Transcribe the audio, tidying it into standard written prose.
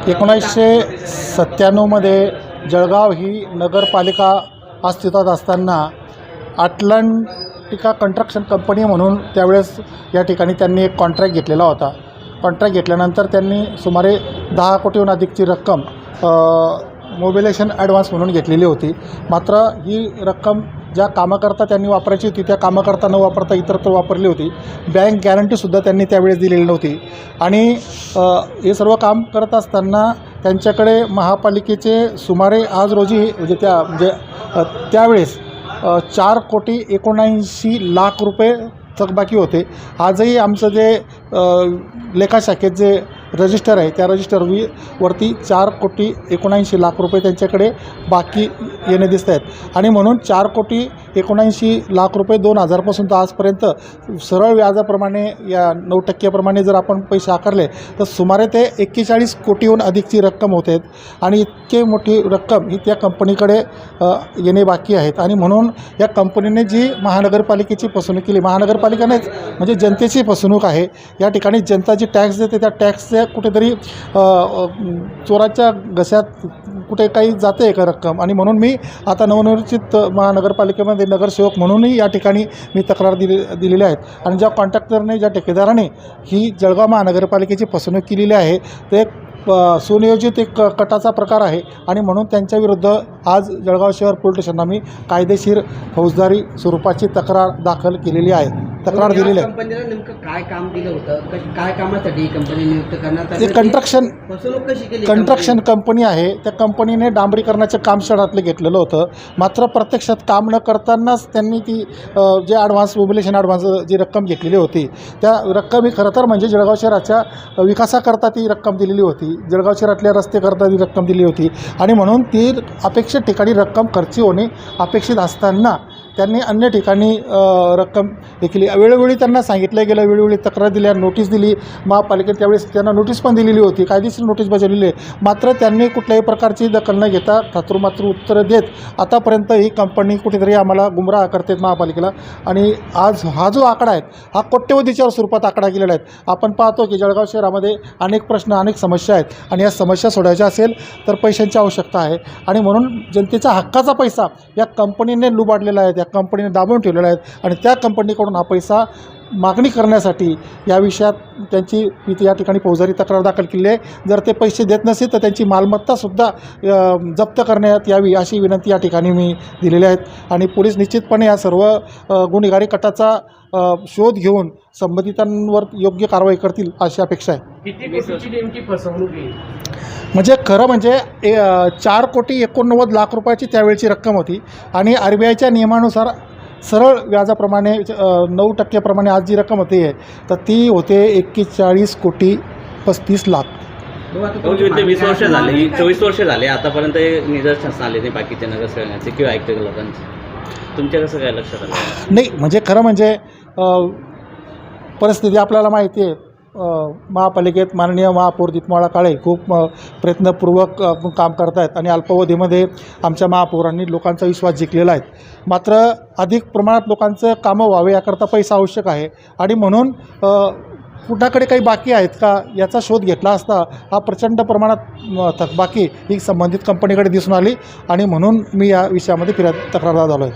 1997मध्ये जळगाव ही नगरपालिका अस्तित्वात असताना अटलांटिका कंस्ट्रक्शन कंपनी म्हणून त्यावेळेस या ठिकाणी त्यांनी एक कॉन्ट्रॅक्ट घेतलेला होता. कॉन्ट्रॅक्ट घेतल्यानंतर त्यांनी सुमारे 10 कोटीहून अधिकची रक्कम मोबिलेशन ॲडव्हान्स म्हणून घेतलेली होती. मात्र ही रक्कम ज्या कामाकरता त्यांनी वापरायची होती त्या कामाकरता न वापरता इतरत्र वापरली होती. बँक गॅरंटीसुद्धा त्यांनी त्यावेळेस दिलेली नव्हती. आणि हे सर्व काम करत असताना त्यांच्याकडे महापालिकेचे सुमारे आज रोजी त्यावेळेस 4,79,00,000 रुपये थकबाकी होते. आजही आमचं जे लेखाशाखेत जे रजिस्टर आहे त्या वरती 4,79,00,000 रुपये त्यांच्याकडे बाकी येणे दिसत आहेत. आणि म्हणून 4,79,00,000 रुपये 2000पासून तर आजपर्यंत सरळ व्याजाप्रमाणे या 9% जर आपण पैसे आकारले तर सुमारे ते 41 कोटीहून अधिकची रक्कम होते. आणि इतकी मोठी रक्कम ही त्या कंपनीकडे येणे बाकी आहेत. आणि म्हणून या कंपनीने जी महानगरपालिकेची फसवणूक केली, महानगरपालिकेनेच म्हणजे जनतेची फसवणूक आहे. या ठिकाणी जनता जी टॅक्स देते त्या टॅक्सच्या कुठेतरी चोराच्या घशात कुठे काही जाते का रक्कम. आणि म्हणून मी आता नवनिर्मित महानगरपालिकेमध्ये नगरसेवक म्हणूनही या ठिकाणी मी तक्रार दिलेली आहेत. आणि ज्या कॉन्ट्रॅक्टरने ज्या ठेकेदाराने ही जळगाव महानगरपालिकेची फसवणूक केलेली आहे ते सुनियोजित एक कटाचा प्रकार आहे. आणि म्हणून त्यांच्याविरुद्ध आज जळगाव शहर पोलीस स्टेशनला मी कायदेशीर फौजदारी स्वरूपाची तक्रार दाखल केलेली आहे, तक्रार दिलेली आहे. कंपनीला नेमकं काय काम दिलं होतं, काय कामासाठी कंपनी नियुक्त करण्यात आली? फसवणूक कशी केली? कंस्ट्रक्शन कंपनी आहे. त्या कंपनीने डांबरीकरणाचं काम शहरातलं घेतलेलं होतं. मात्र प्रत्यक्षात काम न करतानाच त्यांनी ती जे मोबिलेशन ॲडव्हान्स जी रक्कम घेतलेली होती त्या रक्कम ही खरं तर म्हणजे जळगाव शहराच्या विकासाकरता ती रक्कम दिलेली होती. जळगाव शहरातल्या रस्तेकरता ती रक्कम दिली होती. आणि म्हणून ती अपेक्षित ठिकाणी रक्कम खर्ची होणे अपेक्षित असताना त्यांनी अन्य ठिकाणी रक्कम हे केली. वेळोवेळी त्यांना सांगितलं गेलं, वेळोवेळी तक्रार दिल्या, नोटीस दिली महापालिकेत. त्यावेळेस त्यांना नोटीस पण दिलेली होती, कायदेशीर नोटीस बजावलेली आहे. मात्र त्यांनी कुठल्याही प्रकारची दखल न घेता थातुरमात्र उत्तरं देत आतापर्यंत ही कंपनी कुठेतरी आम्हाला गुमराह करते महापालिकेला. आणि आज हा जो आकडा आहे हा कोट्यवधीच्या स्वरूपात आकडा गेलेला आहे. आपण पाहतो की जळगाव शहरामध्ये अनेक प्रश्न, अनेक समस्या आहेत. आणि या समस्या सोडवायच्या असेल तर पैशांची आवश्यकता आहे. आणि म्हणून जनतेचा हक्काचा पैसा या कंपनीने लुबाडलेला आहे, त्या कंपनीने दाबून ठेवलेला आहे. आणि त्या कंपनीकडून हा पैसा मागणी करण्यासाठी या विषयात त्यांची मी या ठिकाणी फौजदारी तक्रार दाखल केली आहे. जर ते पैसे देत नसेल तर त्यांची मालमत्तासुद्धा जप्त करण्यात यावी अशी विनंती या ठिकाणी मी दिलेली आहेत. आणि पोलीस निश्चितपणे या सर्व गुन्हेगारी कटाचा शोध घेऊन संबंधितांवर योग्य कारवाई करतील अशी अपेक्षा आहे. किती कोटीची नेमकी फसवणूक आहे? म्हणजे खरं म्हणजे 4,89,00,000 रुपयाची त्यावेळची रक्कम होती. आणि RBIच्या नियमानुसार सरळ व्याजाप्रमाणे 9% प्रमाणे आज जी रक्कम होती आहे तर ती होते 41,35,00,000. 20 वर्ष झाले, 24 वर्ष झाले आतापर्यंत निदर्शनास आले नाही बाकीच्या नगरसेवकांचे किंवा ऐकते लोकांचे. तुमच्या कसं काय लक्षात आलं? नाही म्हणजे खरं म्हणजे परिस्थिती आपल्याला माहिती आहे. महापालिकेत माननीय महापौर दीपमाळा काळे खूप प्रयत्नपूर्वक काम करत आहेत. आणि अल्पावधीमध्ये आमच्या महापौरांनी लोकांचा विश्वास जिंकलेला आहे. मात्र अधिक प्रमाणात लोकांचं कामं व्हावे याकरता पैसा आवश्यक आहे. आणि म्हणून कुणाकडे काही बाकी आहेत का याचा शोध घेतला असता हा प्रचंड प्रमाणात थकबाकी ही संबंधित कंपनीकडे दिसून आली. आणि म्हणून मी या विषयामध्ये तक्रारदार झालो आहे.